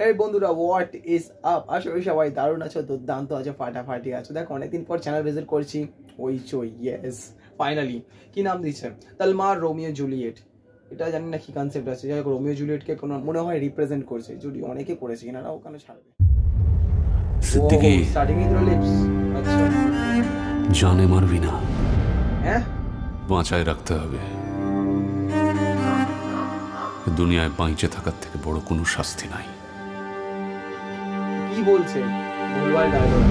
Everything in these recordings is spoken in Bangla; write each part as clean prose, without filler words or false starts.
এই বন্ধুরা হোয়াট ইজ আপ, আশা করি সবাই দারুণ আছো, দুর্দান্ত আছো, ফাটাফাটি আছো। দেখো অনেকদিন পর চ্যানেল ভিজিট করছি, ওই চই ইয়েস ফাইনালি। কি নাম দিচ্ছে? তালমার রোমিও জুলিয়েট। এটা জানি না কি কনসেপ্ট আছে, যাই হোক রোমিও জুলিয়েটকে কোনো মনে হয় রিপ্রেজেন্ট করছে, যদি অনেকে করেছে কিনা ওখানে ছাড়বে। Siddiqui starting in lips. আচ্ছা জানে মারবি না, হ্যাঁ বাঁচায় রাখতে হবে। দুনিয়ায় বাঁচে থাকার থেকে বড় কোনো শাস্তি নাই। কি বলছে? ভুলভাল ডায়লগ।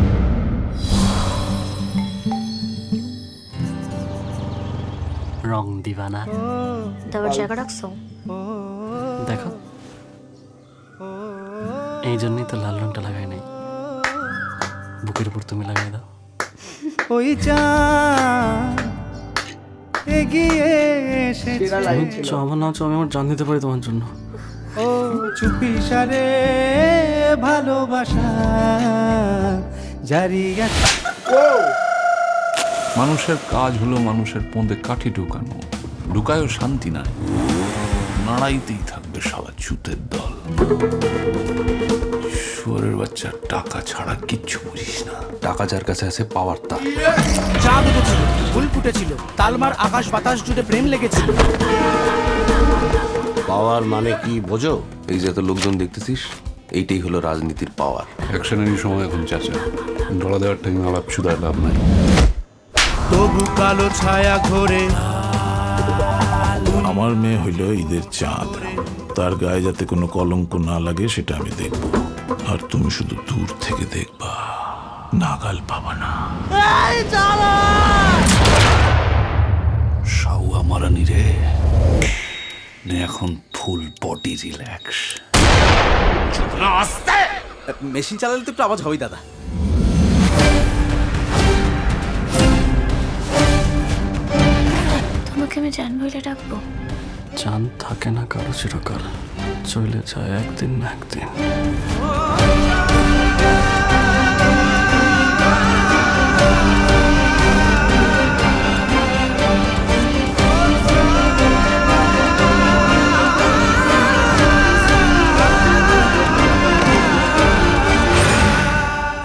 রং দিবানা দেওয়ার জায়গা রাখছো? দেখো, এই জন্যই তো লাল রংটা লাগাই নাই, বুকের উপর তুমি লাগাই দাও। ওই এগিয়ে এসেছে আমার নাচ আমি আমার জান দিতে পারি তোমার জন্য। ও চুপি সারে ভালোবাসা জারি আছে। মানুষের কাজ হলো মানুষের পোঁদে কাঠি ঢুকানো, ঢুকায়ও শান্তি নাই, নাড়াইতেই থাকবে শালা চুতের দল। শুয়োরের বাচ্চা টাকা ছাড়া কিচ্ছু বুঝিস না। টাকা যার কাছে আছে পাওয়ার তার। চাঁদ উঠেছিল, ফুল ফুটেছিল, তালমার আকাশ বাতাস জুড়ে প্রেম লেগেছিল। পাওয়ার মানে কি বোঝো? এই যে এত লোকজন দেখতেছিস, এইটাই হলো রাজনীতির পাওয়ার। অ্যাকশনেরই সময় এখন চাচা, ডলা দেওয়ার টাইম আলাপ শুধায় লাভ নাই। তবু কালো ছায়া ঘোরে। আমার মেয়ে হইল ঈদের চাঁদ, তার গায়ে যাতে কোনো কলঙ্ক না লাগে সেটা আমি দেখব, আর তুমি শুধু দূর থেকে দেখবা, নাগাল পাবা না। সাউয়া মারানি রে, নে এখন ফুল বডি রিল্যাক্স। মেশিন চালালে তো একটু আওয়াজ হবেই দাদা। তোমাকে আমি জান বলে ডাকবো? চান থাকে না কারো চিরকাল, চলে যায় একদিন না একদিন।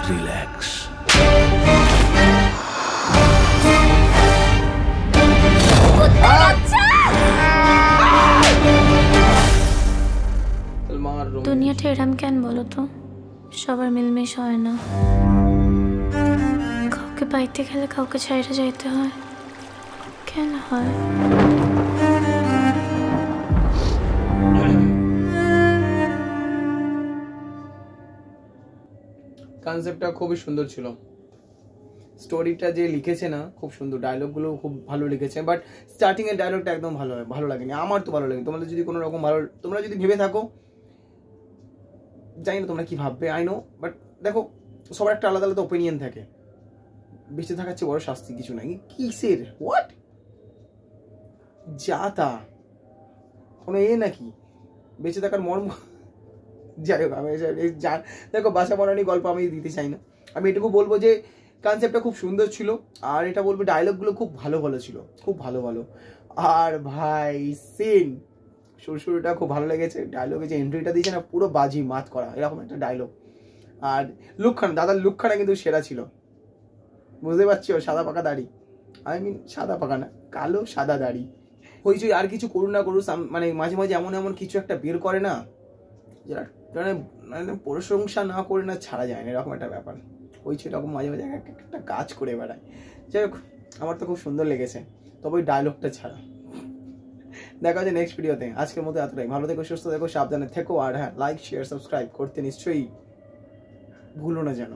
রিল্যাক্স। দুনিয়াটা এরম কেন বলো তো? সবার মিলমিশ হয় না, কাউকে পাইতে গেলে কাউকে ছাইড়ে যাইতে হয়, কেন হয়? কনসেপ্টটা খুবই সুন্দর ছিল, স্টোরিটা যে লিখেছে না খুব সুন্দর, ডায়লগগুলো খুব ভালো লিখেছে, বাট স্টার্টিং এর ডায়লগটা একদম ভালো লাগেনি, আমার তো ভালো লাগেনি। তোমাদের যদি কোনো রকম ভালো, তোমরা যদি ভেবে থাকো, জানি না তোমরা কি ভাববে, আই নো, বাট দেখো সবার একটা আলাদা আলাদা ওপিনিয়ন থাকে। বেঁচে থাকার চেয়ে বড় শাস্তি কিছু নাই। কিসের হোয়াট যা তা কোনো নাকি বেঁচে থাকার মর্ম? যাই হোক, আমি দেখো বাসা বানানি গল্প আমি দিতে চাই না, আমি এটুকু বলবো যে কনসেপ্টটা খুব সুন্দর ছিল, আর এটা বলবো ডায়লগগুলো খুব ভালো ছিল, খুব ভালো। আর ভাই সিন শুরুটা খুব ভালো লেগেছে, ডায়লগে যে এন্ট্রিটা দিয়েছে না, পুরো বাজি মাত করা এরকম একটা ডায়লগ। আর লুকখানা, দাদার লুকখানা কিন্তু সেরা ছিল, বুঝতে পারছো? সাদা পাকা দাড়ি, সাদা পাকা না, কালো সাদা দাড়ি। হইচই আর কিছু করুন না করুন, মানে মাঝে মাঝে এমন কিছু একটা বের করে না, যেটা মানে প্রশংসা না করে না ছাড়া যায় না, এরকম একটা ব্যাপার। হইচই এরকম মাঝে মাঝে একটা কাজ করে বেড়ায়। যাই হোক, আমার তো খুব সুন্দর লেগেছে, তবে ওই ডায়লগটা ছাড়া। দেখা হচ্ছে নেক্সট ভিডিওতে, আজকের মতো এতটাই। ভালো থেকো, সুস্থ থেকো, সাবধানে থেকো, আর হ্যাঁ লাইক শেয়ার সাবস্ক্রাইব করতে নিশ্চয়ই ভুলো না যেন।